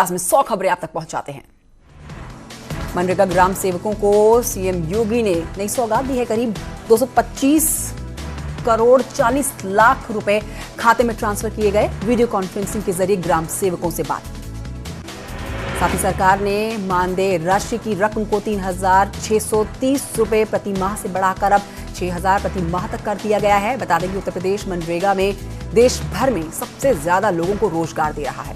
में 100 खबरें आप तक पहुंचाते हैं। मनरेगा ग्राम सेवकों को सीएम योगी ने नई सौगात दी है। करीब 225 करोड़ 40 लाख रुपए खाते में ट्रांसफर किए गए। वीडियो कॉन्फ्रेंसिंग के जरिए ग्राम सेवकों से बात की। साथ ही सरकार ने मानदेय राशि की रकम को 3,630 रुपए प्रति माह से बढ़ाकर अब 6,000 प्रति माह तक कर दिया गया है। बता दें कि उत्तर प्रदेश मनरेगा में देश भर में सबसे ज्यादा लोगों को रोजगार दे रहा है।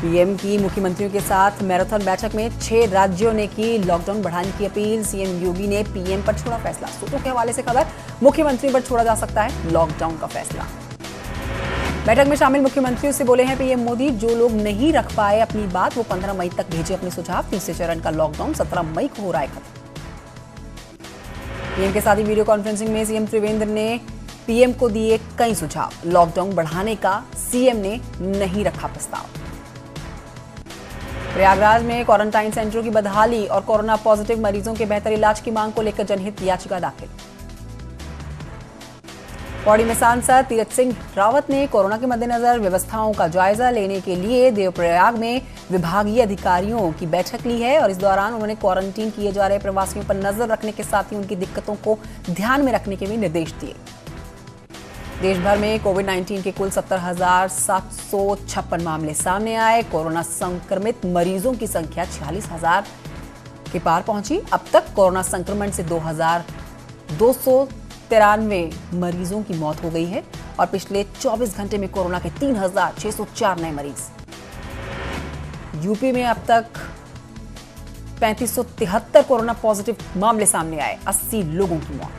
पीएम की मुख्यमंत्रियों के साथ मैराथन बैठक में 6 राज्यों ने की लॉकडाउन बढ़ाने की अपील। सीएम योगी ने पीएम पर छोड़ा फैसला। सूत्रों के हवाले से खबर, मुख्यमंत्री पर छोड़ा जा सकता है लॉकडाउन का फैसला। बैठक में शामिल मुख्यमंत्रियों से बोले हैं पीएम मोदी, जो लोग नहीं रख पाए अपनी बात वो 15 मई तक भेजे अपने सुझाव। तीसरे चरण का लॉकडाउन 17 मई को हो रहा है खत्म। पीएम के साथ ही वीडियो कॉन्फ्रेंसिंग में सीएम त्रिवेंद्र ने पीएम को दिए कई सुझाव। लॉकडाउन बढ़ाने का सीएम ने नहीं रखा प्रस्ताव। प्रयागराज में क्वारंटाइन सेंटरों की बदहाली और कोरोना पॉजिटिव मरीजों के बेहतर इलाज की मांग को लेकर जनहित याचिका दाखिल। पौड़ी में सांसद तीरथ सिंह रावत ने कोरोना के मद्देनजर व्यवस्थाओं का जायजा लेने के लिए देवप्रयाग में विभागीय अधिकारियों की बैठक ली है और इस दौरान उन्होंने क्वारंटीन किए जा रहे प्रवासियों पर नजर रखने के साथ ही उनकी दिक्कतों को ध्यान में रखने के भी निर्देश दिए। देश भर में कोविड-19 के कुल 70,756 मामले सामने आए। कोरोना संक्रमित मरीजों की संख्या 46,000 के पार पहुंची। अब तक कोरोना संक्रमण से 2,293 मरीजों की मौत हो गई है और पिछले 24 घंटे में कोरोना के 3,604 नए मरीज। यूपी में अब तक 3,573 कोरोना पॉजिटिव मामले सामने आए, 80 लोगों की मौत।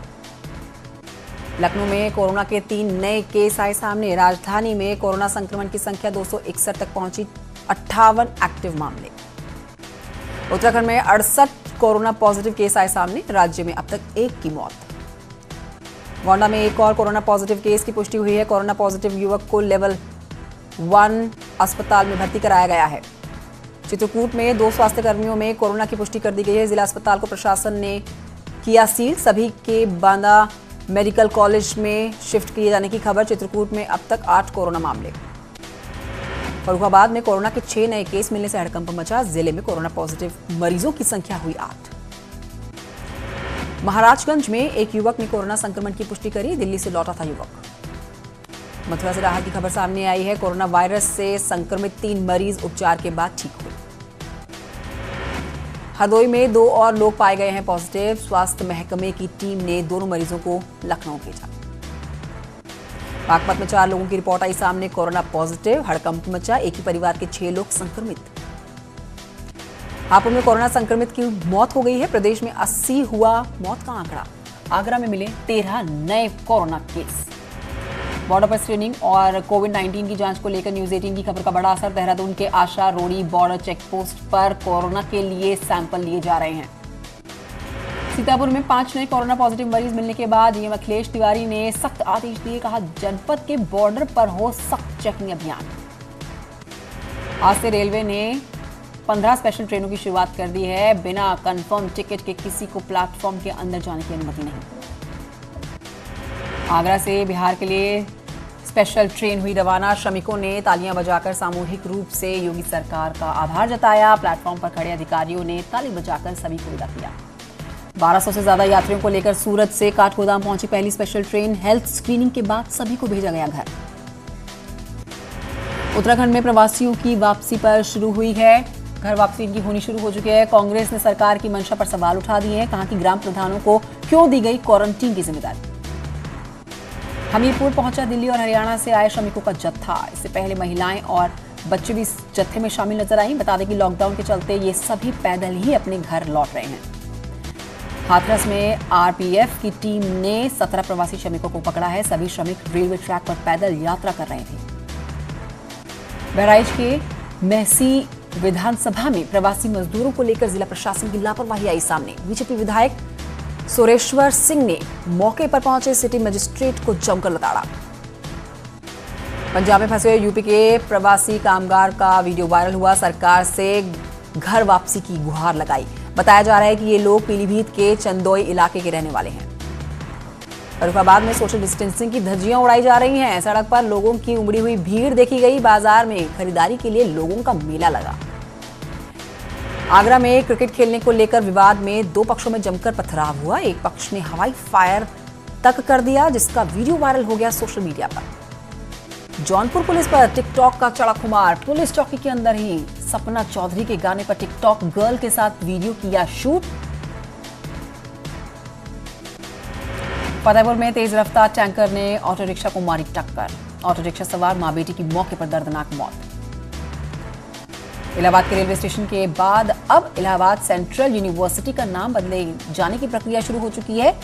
लखनऊ में कोरोना के 3 नए केस आए सामने। राजधानी में कोरोना संक्रमण की संख्या 261 तक पहुंची, 58 एक्टिव मामले। उत्तराखंड में 68 कोरोना पॉजिटिव केस आए सामने। राज्य में अब तक 1 की मौत। गोंडा में एक और कोरोना पॉजिटिव केस की पुष्टि हुई है। कोरोना पॉजिटिव युवक को लेवल 1 अस्पताल में भर्ती कराया गया है। चित्रकूट में 2 स्वास्थ्य कर्मियों में कोरोना की पुष्टि कर दी गई है। जिला अस्पताल को प्रशासन ने किया सील। सभी के बांदा मेडिकल कॉलेज में शिफ्ट किए जाने की खबर। चित्रकूट में अब तक 8 कोरोना मामले। फर्रुखाबाद में कोरोना के 6 नए केस मिलने से हड़कंप मचा। जिले में कोरोना पॉजिटिव मरीजों की संख्या हुई 8। महाराजगंज में एक युवक ने कोरोना संक्रमण की पुष्टि करी। दिल्ली से लौटा था युवक। मथुरा से राहत की खबर सामने आई है। कोरोना वायरस से संक्रमित 3 मरीज उपचार के बाद ठीक हुए। हरदोई में 2 और लोग पाए गए हैं पॉजिटिव। स्वास्थ्य महकमे की टीम ने दोनों मरीजों को लखनऊ भेजा। बागपत में 4 लोगों की रिपोर्ट आई सामने कोरोना पॉजिटिव। हड़कंप मचा। एक ही परिवार के 6 लोग संक्रमित। हापुड़ में कोरोना संक्रमित की मौत हो गई है। प्रदेश में 80 हुआ मौत का आंकड़ा। आगरा में मिले 13 नए कोरोना केस। बॉर्डर पर स्क्रीनिंग और कोविड-19 की जांच को लेकर न्यूज 18 की खबर का बड़ा असर। देहरादून के आशा रोड़ी बॉर्डर चेकपोस्ट पर कोरोना के लिए सैंपल लिए जा रहे हैं। सीतापुर में 5 नए कोरोना पॉजिटिव मरीज मिलने के बाद डीएम अखिलेश तिवारी ने सख्त आदेश दिए। कहा, जनपद के बॉर्डर पर हो सख्त चेकिंग अभियान। आज से रेलवे ने 15 स्पेशल ट्रेनों की शुरुआत कर दी है। बिना कंफर्म टिकट के किसी को प्लेटफॉर्म के अंदर जाने की अनुमति नहीं। आगरा से बिहार के लिए स्पेशल ट्रेन हुई रवाना। श्रमिकों ने तालियां बजाकर सामूहिक रूप से योगी सरकार का आभार जताया। प्लेटफॉर्म पर खड़े अधिकारियों ने ताली बजाकर सभी को विदा किया। 1200 से ज्यादा यात्रियों को लेकर सूरत से काठगोदाम पहुंची पहली स्पेशल ट्रेन। हेल्थ स्क्रीनिंग के बाद सभी को भेजा गया घर। उत्तराखंड में प्रवासियों की वापसी पर शुरू हुई है। घर वापसी इनकी होनी शुरू हो चुकी है। कांग्रेस ने सरकार की मंशा पर सवाल उठा दिए हैं। कहा कि ग्राम प्रधानों को क्यों दी गई क्वारंटीन की जिम्मेदारी। हमीरपुर पहुंचा दिल्ली और हरियाणा से आए श्रमिकों का जत्था। इससे पहले महिलाएं और बच्चे भी इस जत्थे में शामिल नजर आई। बता दें कि लॉकडाउन के चलते ये सभी पैदल ही अपने घर लौट रहे हैं। हाथरस में आरपीएफ की टीम ने 17 प्रवासी श्रमिकों को पकड़ा है। सभी श्रमिक रेलवे ट्रैक पर पैदल यात्रा कर रहे थे। बहराइच के महसी विधानसभा में प्रवासी मजदूरों को लेकर जिला प्रशासन की लापरवाही आई सामने। बीजेपी विधायक सुरेश्वर सिंह ने मौके पर पहुंचे सिटी मजिस्ट्रेट को जमकर लताड़ा। पंजाब में फंसे हुए यूपी के प्रवासी कामगार का वीडियो वायरल हुआ। सरकार से घर वापसी की गुहार लगाई। बताया जा रहा है कि ये लोग पीलीभीत के चंदोई इलाके के रहने वाले हैं। फर्रुखाबाद में सोशल डिस्टेंसिंग की धज्जियां उड़ाई जा रही हैं। सड़क पर लोगों की उमड़ी हुई भीड़ देखी गई। बाजार में खरीदारी के लिए लोगों का मेला लगा। आगरा में क्रिकेट खेलने को लेकर विवाद में दो पक्षों में जमकर पथराव हुआ। एक पक्ष ने हवाई फायर तक कर दिया, जिसका वीडियो वायरल हो गया सोशल मीडिया पर। जौनपुर पुलिस पर टिकटॉक का चढ़ा खुमार। पुलिस चौकी के अंदर ही सपना चौधरी के गाने पर टिकटॉक गर्ल के साथ वीडियो किया शूट। फतेहपुर में तेज रफ्तार टैंकर ने ऑटो रिक्शा को मारी टक्कर। ऑटो रिक्शा सवार मां बेटी की मौके पर दर्दनाक मौत। इलाहाबाद के रेलवे स्टेशन के बाद अब इलाहाबाद सेंट्रल यूनिवर्सिटी का नाम बदले जाने की प्रक्रिया शुरू हो चुकी है।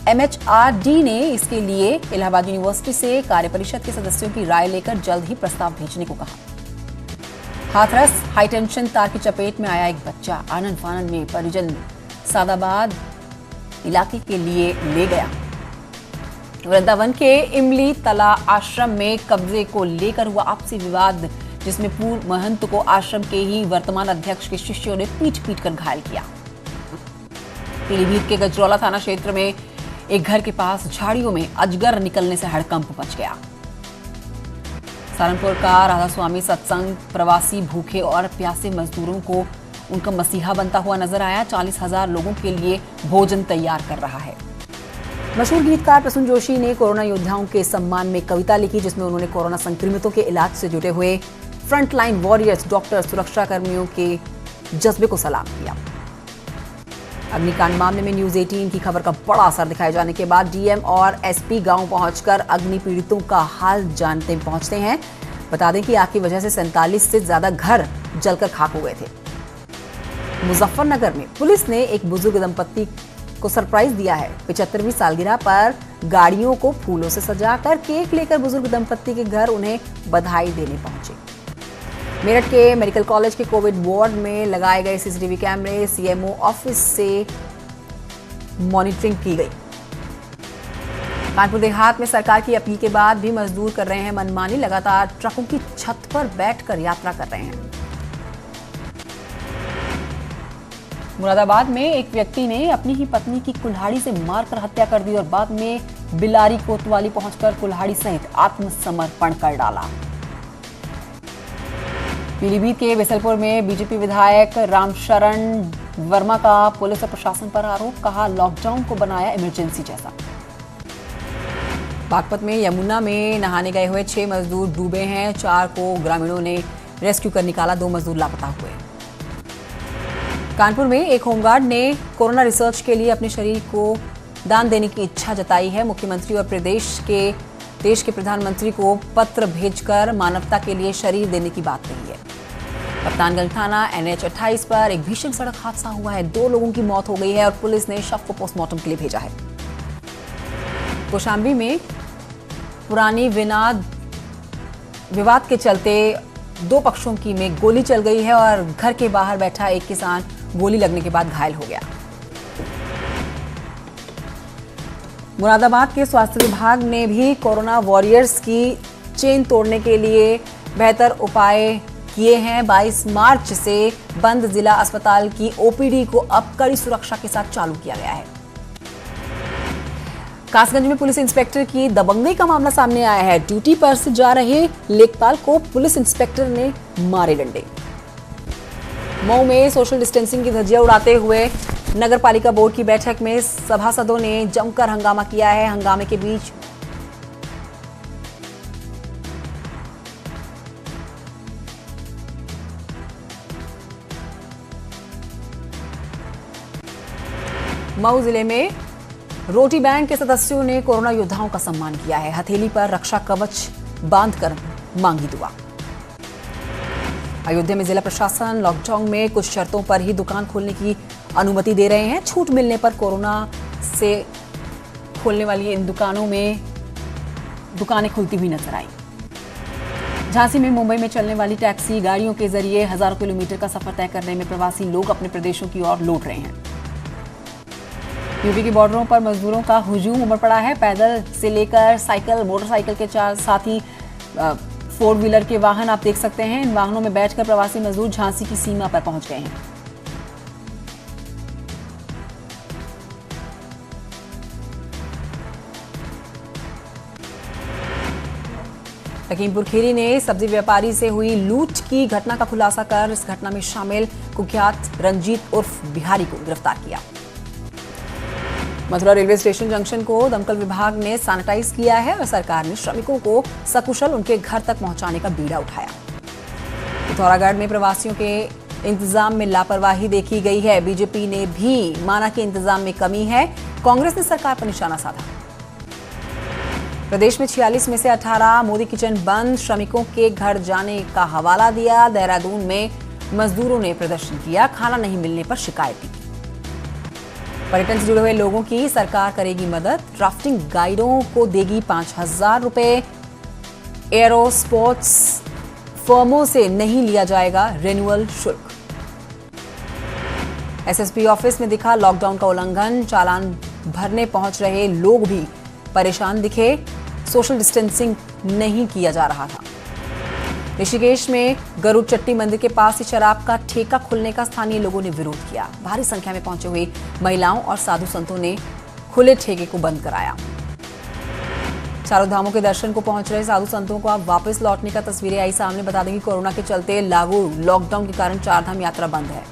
MHRD ने इसके लिए इलाहाबाद यूनिवर्सिटी से कार्यपरिषद के सदस्यों की राय लेकर जल्द ही प्रस्ताव भेजने को कहा। हाथरस हाईटेंशन तार की चपेट में आया एक बच्चा। आनन फानन में परिजन सादाबाद इलाके के लिए ले गया। वृंदावन के इमली तला आश्रम में कब्जे को लेकर हुआ आपसी विवाद, जिसमें पूर्व महंत को आश्रम के ही वर्तमान अध्यक्ष के शिष्यों ने पीट कर घायल किया। पीलीभीत के गजरौला थाना क्षेत्र में एक घर के पास झाड़ियों में अजगर निकलने से हड़कंप मच गया। सहारनपुर का राधा स्वामी सत्संग प्रवासी भूखे और प्यासे मजदूरों को उनका मसीहा बनता हुआ नजर आया। 40,000 लोगों के लिए भोजन तैयार कर रहा है। मशहूर गीतकार प्रसून जोशी ने कोरोना योद्धाओं के सम्मान में कविता लिखी, जिसमें उन्होंने कोरोना संक्रमितों के इलाज से जुटे हुए फ्रंटलाइन वॉरियर्स, डॉक्टर, सुरक्षा कर्मियों के जज्बे को सलाम किया। अग्निकांड मामले में न्यूज 18 की खबर का बड़ा असर दिखाए जाने के बाद डीएम और एसपी गांव पहुंचकर अग्नि पीड़ितों का हाल जानते पहुंचते हैं। बता दें कि आग की वजह से 47 से ज्यादा घर जलकर खाक हो गए थे। मुजफ्फरनगर में पुलिस ने एक बुजुर्ग दंपत्ति को सरप्राइज दिया है। 75वीं सालगिरह पर गाड़ियों को फूलों से सजाकर केक लेकर बुजुर्ग दंपत्ति के घर उन्हें बधाई देने पहुंचे। मेरठ के मेडिकल कॉलेज के कोविड वार्ड में लगाए गए सीसीटीवी कैमरे सीएमओ ऑफिस से मॉनिटरिंग की गई। कानपुर देहात में सरकार की अपील के बाद भी मजदूर कर रहे हैं मनमानी। लगातार ट्रकों की छत पर बैठकर यात्रा कर रहे हैं। मुरादाबाद में एक व्यक्ति ने अपनी ही पत्नी की कुल्हाड़ी से मारकर हत्या कर दी और बाद में बिलारी कोतवाली पहुंचकर कुल्हाड़ी सहित आत्मसमर्पण कर डाला। पीलीभीत के बिसलपुर में बीजेपी विधायक रामशरण वर्मा का पुलिस और प्रशासन पर आरोप। कहा, लॉकडाउन को बनाया इमरजेंसी जैसा। बागपत में यमुना में नहाने गए हुए 6 मजदूर डूबे हैं। 4 को ग्रामीणों ने रेस्क्यू कर निकाला। 2 मजदूर लापता हुए। कानपुर में एक होमगार्ड ने कोरोना रिसर्च के लिए अपने शरीर को दान देने की इच्छा जताई है। मुख्यमंत्री और देश के प्रधानमंत्री को पत्र भेजकर मानवता के लिए शरीर देने की बात कही है। कप्तानगंज थाना NH 28 पर एक भीषण सड़क हादसा हुआ है। 2 लोगों की मौत हो गई है और पुलिस ने शव को पोस्टमार्टम के लिए भेजा है। कौशाम्बी में पुरानी विवाद के चलते 2 पक्षों की में गोली चल गई है और घर के बाहर बैठा एक किसान गोली लगने के बाद घायल हो गया। मुरादाबाद के स्वास्थ्य विभाग ने भी कोरोना वॉरियर्स की चेन तोड़ने के लिए बेहतर उपाय किए हैं। 22 मार्च से बंद जिला अस्पताल की OPD को अब कड़ी सुरक्षा के साथ चालू किया गया है। कासगंज में पुलिस इंस्पेक्टर की दबंगई का मामला सामने आया है। ड्यूटी पर से जा रहे लेखपाल को पुलिस इंस्पेक्टर ने मारे डंडे। मऊ में सोशल डिस्टेंसिंग की धज्जियां उड़ाते हुए नगर पालिका बोर्ड की बैठक में सभासदों ने जमकर हंगामा किया है। हंगामे के बीच मऊ जिले में रोटी बैंक के सदस्यों ने कोरोना योद्धाओं का सम्मान किया है। हथेली पर रक्षा कवच बांधकर मांगी दुआ। अयोध्या में जिला प्रशासन लॉकडाउन में कुछ शर्तों पर ही दुकान खोलने की अनुमति दे रहे हैं। छूट मिलने पर कोरोना से खोलने वाली इन दुकानों में दुकानें खुलती हुई नजर आई। झांसी में मुंबई में चलने वाली टैक्सी गाड़ियों के जरिए हजारों किलोमीटर का सफर तय करने में प्रवासी लोग अपने प्रदेशों की ओर लौट रहे हैं। यूपी के बॉर्डरों पर मजदूरों का हुजूम उमड़ पड़ा है। पैदल से लेकर साइकिल, मोटरसाइकिल के साथ ही 4 व्हीलर के वाहन आप देख सकते हैं। इन वाहनों में बैठकर प्रवासी मजदूर झांसी की सीमा पर पहुंच गए हैं। लखीमपुर खीरी ने सब्जी व्यापारी से हुई लूट की घटना का खुलासा कर इस घटना में शामिल कुख्यात रंजीत उर्फ बिहारी को गिरफ्तार किया। मथुरा रेलवे स्टेशन जंक्शन को दमकल विभाग ने सैनिटाइज किया है और सरकार ने श्रमिकों को सकुशल उनके घर तक पहुंचाने का बीड़ा उठाया। पिथौरागढ़ में प्रवासियों के इंतजाम में लापरवाही देखी गई है। बीजेपी ने भी माना कि इंतजाम में कमी है। कांग्रेस ने सरकार पर निशाना साधा। प्रदेश में 46 में से 18 मोदी किचन बंद, श्रमिकों के घर जाने का हवाला दिया। देहरादून में मजदूरों ने प्रदर्शन किया, खाना नहीं मिलने पर शिकायत की। पर्यटन से जुड़े हुए लोगों की सरकार करेगी मदद, राफ्टिंग गाइडों को देगी 5,000 रुपए। एरो स्पोर्ट्स फर्मों से नहीं लिया जाएगा रिन्यूअल शुल्क। एसएसपी ऑफिस में दिखा लॉकडाउन का उल्लंघन, चालान भरने पहुंच रहे लोग भी परेशान दिखे। सोशल डिस्टेंसिंग नहीं किया जा रहा था। ऋषिकेश में गरुड़ चट्टी मंदिर के पास ही शराब का ठेका खुलने का स्थानीय लोगों ने विरोध किया। भारी संख्या में पहुंचे हुए महिलाओं और साधु संतों ने खुले ठेके को बंद कराया। चारों धामों के दर्शन को पहुंच रहे साधु संतों को अब वापस लौटने का तस्वीरें आई सामने। बता दें कि कोरोना के चलते लागू लॉकडाउन के कारण चारधाम यात्रा बंद है।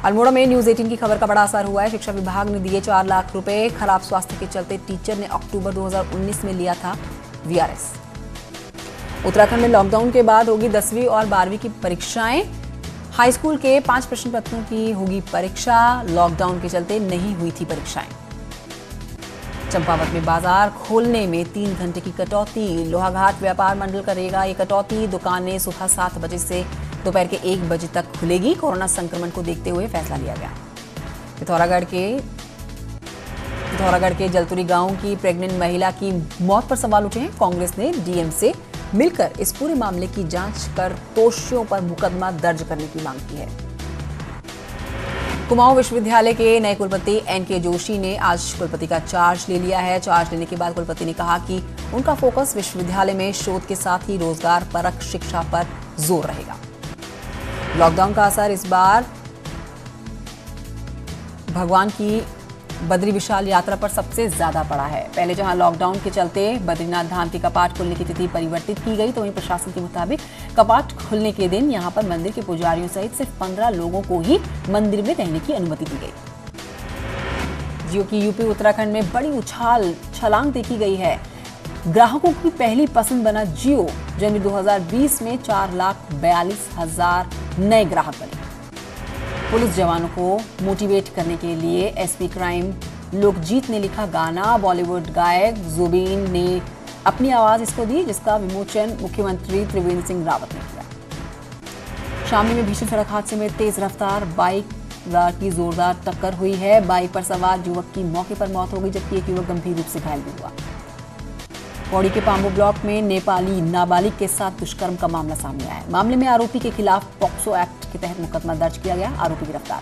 अल्मोड़ा में न्यूज 18 की खबर का बड़ा असर हुआ है। शिक्षा विभाग ने दिए 4 लाख रुपए। खराब स्वास्थ्य के चलते टीचर ने अक्टूबर 2019 में लिया था वीआरएस। उत्तराखंड में लॉकडाउन के बाद होगी 10वीं और 12वीं की परीक्षाएं। हाई स्कूल के 5 प्रश्न पत्रों की होगी परीक्षा। लॉकडाउन के चलते नहीं हुई थी परीक्षाएं। चंपावत में बाजार खोलने में 3 घंटे की कटौती। लोहाघाट व्यापार मंडल करेगा ये कटौती। दुकानें सुबह 7 बजे से दोपहर के 1 बजे तक खुलेगी। कोरोना संक्रमण को देखते हुए फैसला लिया गया। पिथौरागढ़ के जलतुरी गांव की प्रेग्नेंट महिला की मौत पर सवाल उठे हैं। कांग्रेस ने डीएम से मिलकर इस पूरे मामले की जांच कर दोषियों पर मुकदमा दर्ज करने की मांग की है। कुमाऊं विश्वविद्यालय के नए कुलपति एनके जोशी ने आज कुलपति का चार्ज ले लिया है। चार्ज लेने के बाद कुलपति ने कहा कि उनका फोकस विश्वविद्यालय में शोध के साथ ही रोजगार परक शिक्षा पर जोर रहेगा। लॉकडाउन का असर इस बार भगवान की बद्री विशाल यात्रा पर सबसे ज्यादा पड़ा है। पहले जहां लॉकडाउन के चलते बद्रीनाथ धाम के कपाट खुलने की तिथि परिवर्तित की गई, तो वहीं प्रशासन के मुताबिक कपाट खुलने के दिन यहां पर मंदिर के पुजारियों सहित सिर्फ 15 लोगों को ही मंदिर में रहने की अनुमति दी गई। जियो की यूपी उत्तराखंड में बड़ी छलांग देखी गई है। ग्राहकों की पहली पसंद बना जियो। जनवरी 2020 में 4,42,000 नए ग्राहक बने। पुलिस जवानों को मोटिवेट करने के लिए एसपी क्राइम लोकजीत ने लिखा गाना। बॉलीवुड गायक जुबीन ने अपनी आवाज इसको दी, जिसका विमोचन मुख्यमंत्री त्रिवेंद्र सिंह रावत ने किया। शामली में भीषण सड़क हादसे में तेज रफ्तार बाइक की जोरदार टक्कर हुई है। बाइक पर सवार युवक की मौके पर मौत हो गई, जबकि एक युवक गंभीर रूप से घायल भी हुआ। पौड़ी के पाम्बो ब्लॉक में नेपाली नाबालिग के साथ दुष्कर्म का मामला सामने आया। मामले में आरोपी के खिलाफ पॉक्सो एक्ट के तहत मुकदमा दर्ज किया गया। आरोपी गिरफ्तार।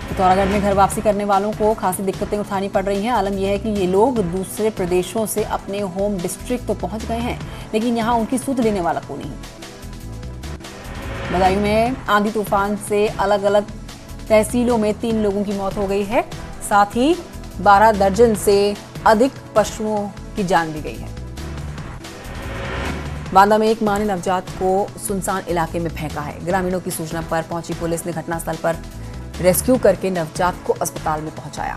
पिथौरागढ़ में घर वापसी करने वालों को खासी दिक्कतें उठानी पड़ रही हैं। आलम यह है कि ये लोग दूसरे प्रदेशों से अपने होम डिस्ट्रिक्ट तो पहुंच गए हैं, लेकिन यहाँ उनकी सुध लेने वाला कोई नहीं। बदायूं में आंधी तूफान से अलग अलग तहसीलों में 3 लोगों की मौत हो गई है। साथ ही 12 दर्जन से अधिक पशुओं की जान भी गई है। बांदा में एक मां ने नवजात को सुनसान इलाके में फेंका है। ग्रामीणों की सूचना पर पहुंची पुलिस ने घटनास्थल पर रेस्क्यू करके नवजात को अस्पताल में पहुंचाया।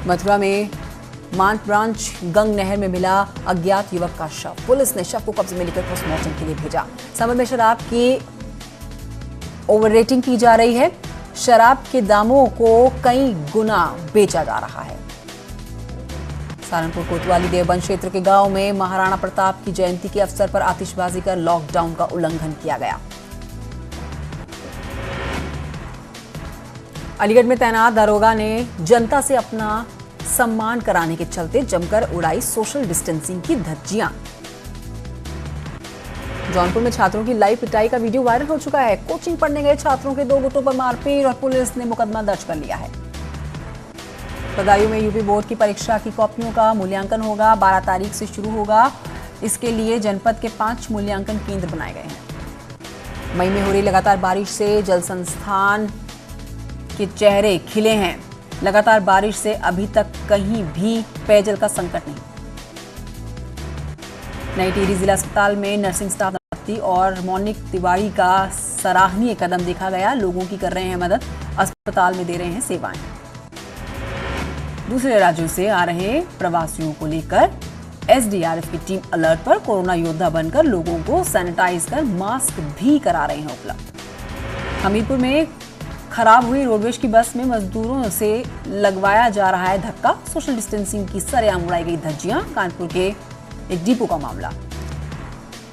मथुरा में मान ब्रांच गंग नहर में मिला अज्ञात युवक का शव। पुलिस ने शव को कब्जे में लेकर पोस्टमार्टम के लिए भेजा। समझ में शराब की ओवर रेटिंग की जा रही है। शराब के दामों को कई गुना बेचा जा रहा है। सहारनपुर कोतवाली देवबंद क्षेत्र के गांव में महाराणा प्रताप की जयंती के अवसर पर आतिशबाजी कर लॉकडाउन का उल्लंघन किया गया। अलीगढ़ में तैनात दारोगा ने जनता से अपना सम्मान कराने के चलते जमकर उड़ाई सोशल डिस्टेंसिंग की धज्जियां। जौनपुर में छात्रों की लाइव पिटाई का वीडियो वायरल हो चुका है। कोचिंग पढ़ने गए छात्रों के 2 गुटों पर मारपीट और पुलिस ने मुकदमा दर्ज कर लिया है। बदायूं में यूपी बोर्ड की परीक्षा की कॉपियों का मूल्यांकन होगा। 12 तारीख से शुरू होगा। इसके लिए जनपद के 5 मूल्यांकन केंद्र बनाए गए हैं। मई में हो रही लगातार बारिश से जल संस्थान के चेहरे खिले हैं। लगातार बारिश से अभी तक कहीं भी पेयजल का संकट नहीं। नई टिहरी जिला अस्पताल में नर्सिंग स्टाफ और मोनिक तिवारी का सराहनीय कदम देखा गया। लोगों की कर रहे हैं मदद, अस्पताल में दे रहे हैं सेवाएं। दूसरे राज्यों से आ रहे प्रवासियों को लेकर एसडीआरएफ की टीम अलर्ट पर। कोरोना योद्धा बनकर लोगों को सैनिटाइज कर मास्क भी करा रहे हैं उपलब्ध। हमीरपुर में खराब हुई रोडवेज की बस में मजदूरों से लगवाया जा रहा है धक्का। सोशल डिस्टेंसिंग की सरेआम उड़ाई गई धज्जियां। कानपुर के एक डिपो का मामला।